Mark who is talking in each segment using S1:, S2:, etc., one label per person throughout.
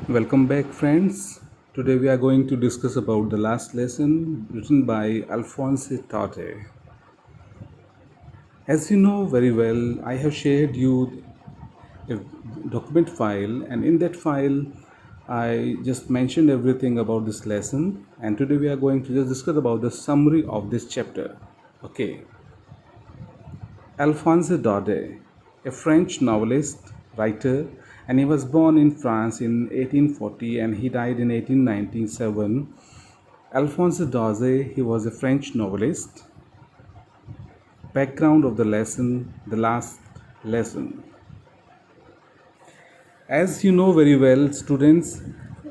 S1: Welcome back, friends. Today we are going to discuss about the last lesson written by Alphonse Tate. As you know very well, I have shared you a document file, and in that file, I just mentioned everything about this lesson. And today we are going to just discuss about the summary of this chapter. Okay, Alphonse Daudet, a French novelist, writer, and he was born in France in 1840 and he died in 1897. Alphonse Daudet, he was a French novelist. Background of the lesson, the last lesson. As you know very well, students,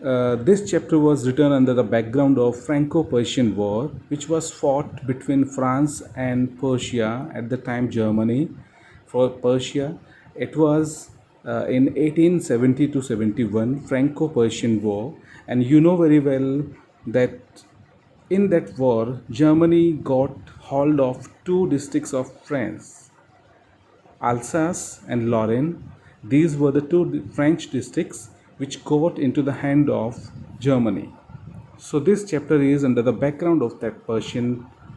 S1: this chapter was written under the background of Franco-Persian War, which was fought between France and Persia at the time Germany. For Persia, it was in 1870 to 71 Franco-Persian War, and you know very well that in that war, Germany got hold of two districts of France, Alsace and Lorraine. These were the two French districts which got into the hand of Germany. So this chapter is under the background of that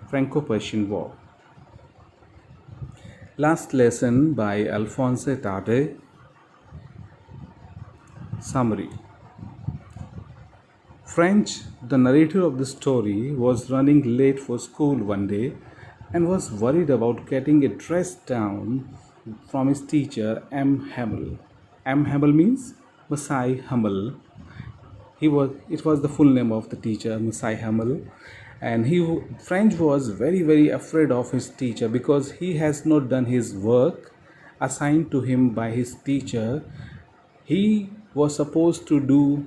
S1: Franco-Persian War. Last lesson by Alphonse Tate. Summary. French, the narrator of the story, was running late for school one day and was worried about getting a dress down from his teacher M. Hamel. M. Hamel means Masai Hamel. It was the full name of the teacher, Masai Hamel, and French was very afraid of his teacher because he has not done his work assigned to him by his teacher. He was supposed to do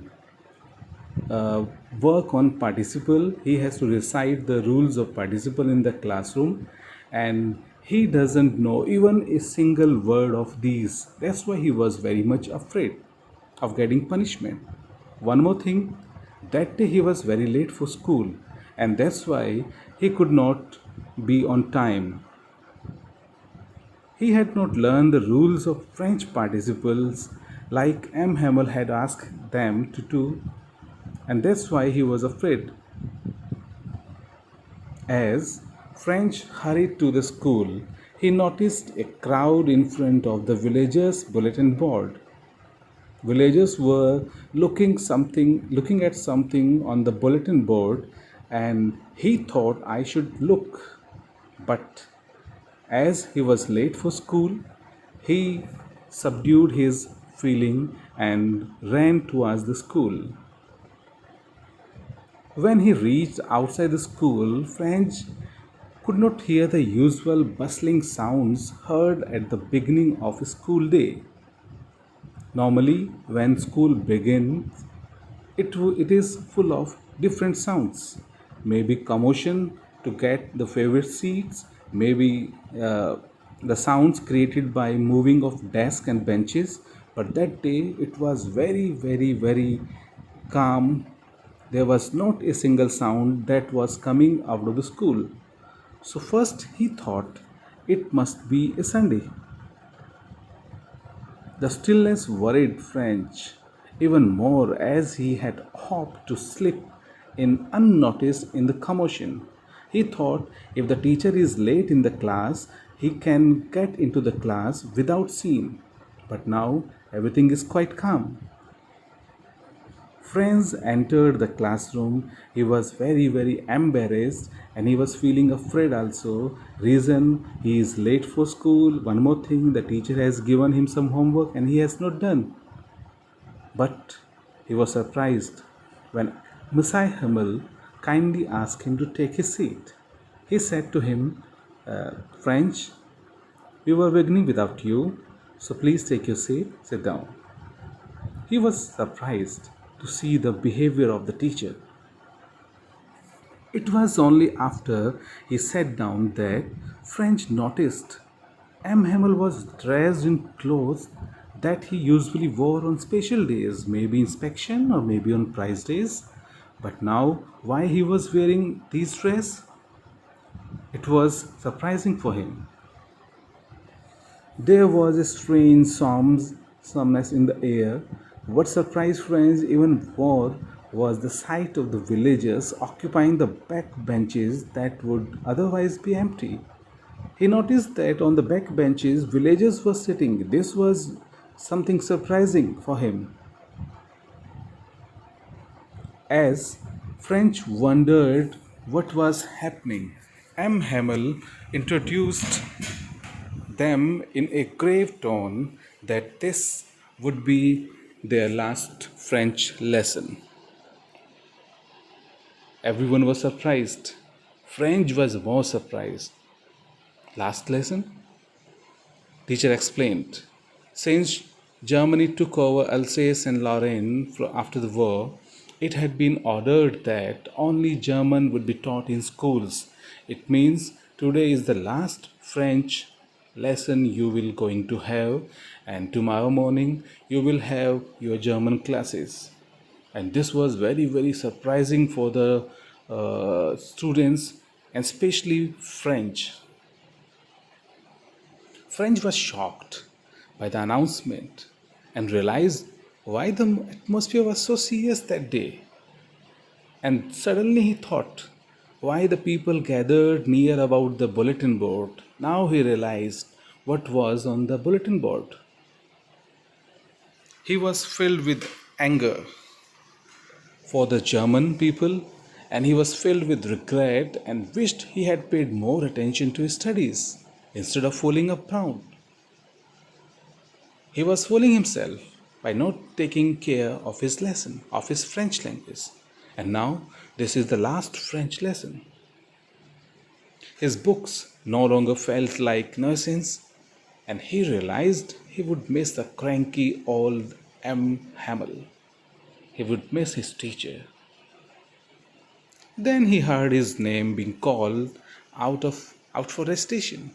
S1: work on participle. He has to recite the rules of participle in the classroom, and he doesn't know even a single word of these. That's why he was very much afraid of getting punishment. One more thing, that day he was very late for school, and that's why he could not be on time. He had not learned the rules of French participles like M. Hamel had asked them to do, and that's why he was afraid. As French hurried to the school, he noticed a crowd in front of the villagers' bulletin board. Villagers were looking at something on the bulletin board, and he thought I should look. But as he was late for school, he subdued his feeling and ran towards the school. When he reached outside the school, French could not hear the usual bustling sounds heard at the beginning of a school day. Normally, when school begins, it is full of different sounds. Maybe commotion to get the favorite seats, maybe the sounds created by moving of desks and benches. But that day it was very calm. There was not a single sound that was coming out of the school. So first he thought it must be a Sunday. The stillness worried French even more as he had hoped to slip in unnoticed in the commotion. He thought if the teacher is late in the class, he can get into the class without seeing. But now everything is quite calm. Friends entered the classroom. He was very embarrassed and he was feeling afraid also. Reason, he is late for school. One more thing, the teacher has given him some homework and he has not done. But he was surprised when Messiah Hamel kindly asked him to take his seat. He said to him, French, we were beginning without you, so please take your seat, sit down. He was surprised to see the behavior of the teacher. It was only after he sat down that French noticed M. Hamel was dressed in clothes that he usually wore on special days, maybe inspection or maybe on prize days. But now, why he was wearing these dress? It was surprising for him. There was a strange somberness in the air. What surprised French even more was the sight of the villagers occupying the back benches that would otherwise be empty. He noticed that on the back benches, villagers were sitting. This was something surprising for him. As French wondered what was happening, M. Hamel introduced them in a grave tone that this would be their last French lesson. Everyone was surprised. French was more surprised. Last lesson? Teacher explained. Since Germany took over Alsace and Lorraine after the war, it had been ordered that only German would be taught in schools. It means today is the last French lesson you will going to have, and tomorrow morning you will have your German classes. And this was very surprising for the students, and especially French was shocked by the announcement and realized why the atmosphere was so serious that day. And suddenly he thought why the people gathered near about the bulletin board. Now he realized what was on the bulletin board. He was filled with anger for the German people, and he was filled with regret and wished he had paid more attention to his studies instead of fooling around. He was fooling himself by not taking care of his lesson, of his French language. And now this is the last French lesson. His books no longer felt like nuisance, and he realized he would miss the cranky old M. Hamel. He would miss his teacher. Then he heard his name being called out for recitation.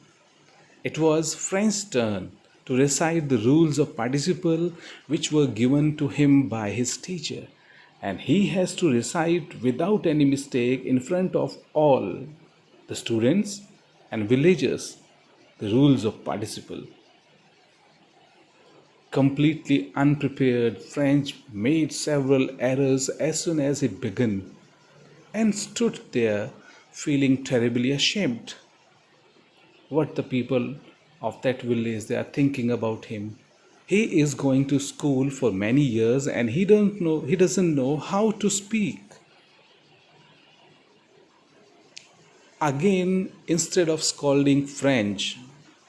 S1: It was French's turn to recite the rules of participle which were given to him by his teacher, and he has to recite without any mistake in front of all the students and villagers the rules of participle. Completely unprepared, French made several errors as soon as he began and stood there feeling terribly ashamed. What the people of that village they are thinking about him. He is going to school for many years and he doesn't know how to speak. Again, instead of scolding French,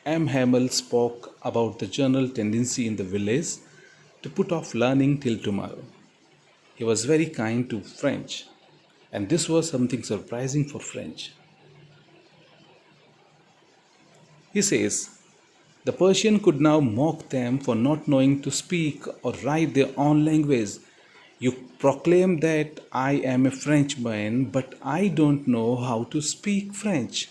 S1: M. Hamel spoke about the general tendency in the village to put off learning till tomorrow. He was very kind to French, and this was something surprising for French. He says, the Persian could now mock them for not knowing to speak or write their own language. You proclaim that I am a Frenchman, but I don't know how to speak French.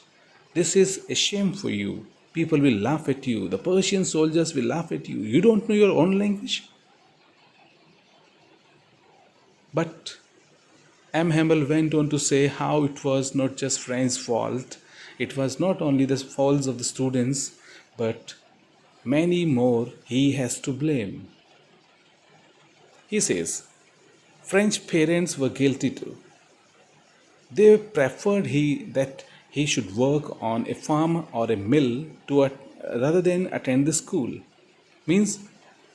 S1: This is a shame for you. People will laugh at you. The Persian soldiers will laugh at you. You don't know your own language? But M. Hamel went on to say how it was not just French's fault. It was not only the faults of the students, but many more he has to blame. He says, French parents were guilty too. They preferred that he should work on a farm or a mill rather than attend the school. Means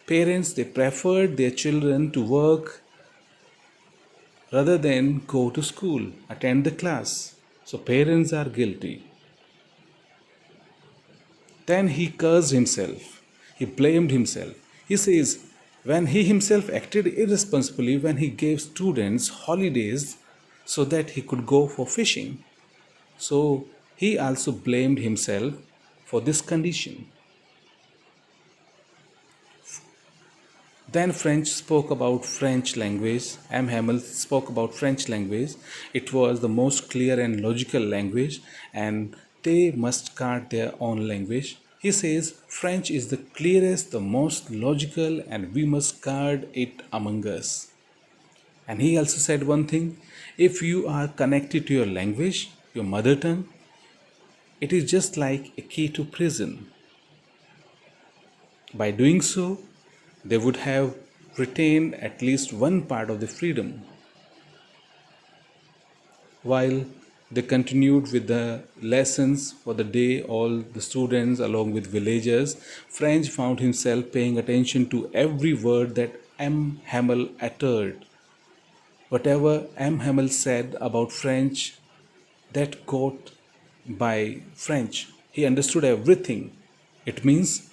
S1: parents they preferred their children to work rather than go to school, attend the class. So parents are guilty. Then he cursed himself. He blamed himself. He says, when he himself acted irresponsibly when he gave students holidays so that he could go for fishing. So he also blamed himself for this condition. Then French spoke about French language. M. Hamel spoke about French language. It was the most clear and logical language, and they must guard their own language. He says French is the clearest, the most logical, and we must guard it among us. And he also said one thing, if you are connected to your language, your mother tongue, it is just like a key to prison. By doing so, they would have retain at least one part of the freedom. While they continued with the lessons for the day, all the students, along with villagers, French found himself paying attention to every word that M. Hamel uttered. Whatever M. Hamel said about French, that quote by French, he understood everything. It means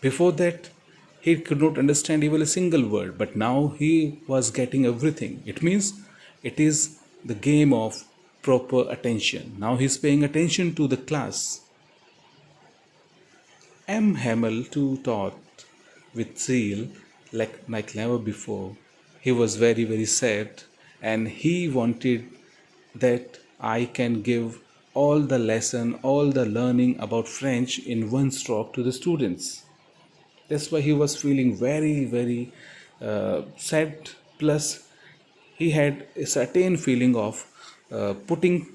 S1: before that he could not understand even a single word, but now he was getting everything. It means it is the game of proper attention. Now he is paying attention to the class. M. Hamel too taught with zeal like never before. He was very, very sad and he wanted that I can give all the lesson, all the learning about French in one stroke to the students. That's why he was feeling very, very sad. Plus, he had a certain feeling of putting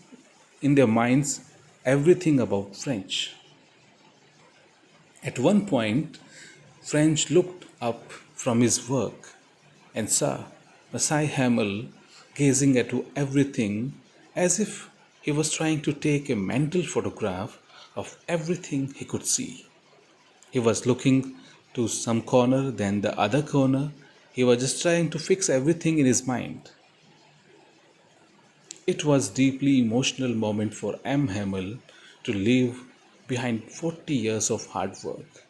S1: in their minds everything about French. At one point, French looked up from his work and saw Masai Hamel gazing at everything as if he was trying to take a mental photograph of everything he could see. He was looking to some corner, then the other corner. He was just trying to fix everything in his mind. It was deeply emotional moment for M. Hamel to leave behind 40 years of hard work.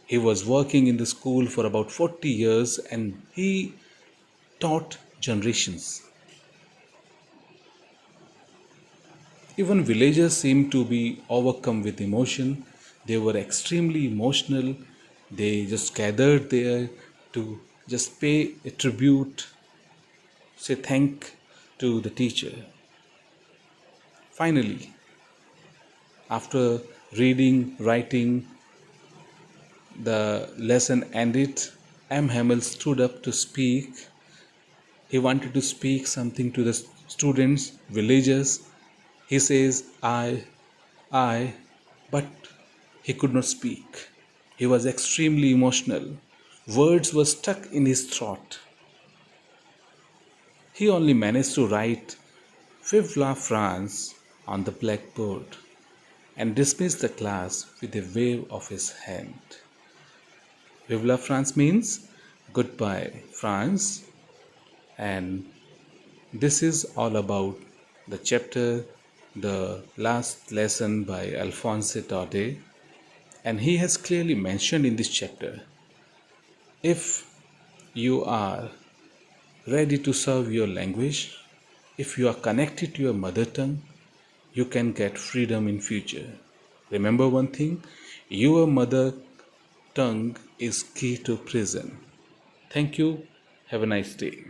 S1: He was working in the school for about 40 years and he taught generations. Even villagers seemed to be overcome with emotion. They were extremely emotional. They just gathered there to just pay a tribute, say thank to the teacher. Finally, after reading, writing, the lesson ended, M. Hamel stood up to speak. He wanted to speak something to the students, villagers. He says, I, but he could not speak. He was extremely emotional. Words were stuck in his throat. He only managed to write Vive la France on the blackboard and dismissed the class with a wave of his hand. Vive la France means goodbye, France, and this is all about the chapter, the last lesson by Alphonse Daudet, and he has clearly mentioned in this chapter, if you are ready to serve your language, if you are connected to your mother tongue, you can get freedom in future. Remember one thing, your mother tongue is key to prison. Thank you. Have a nice day.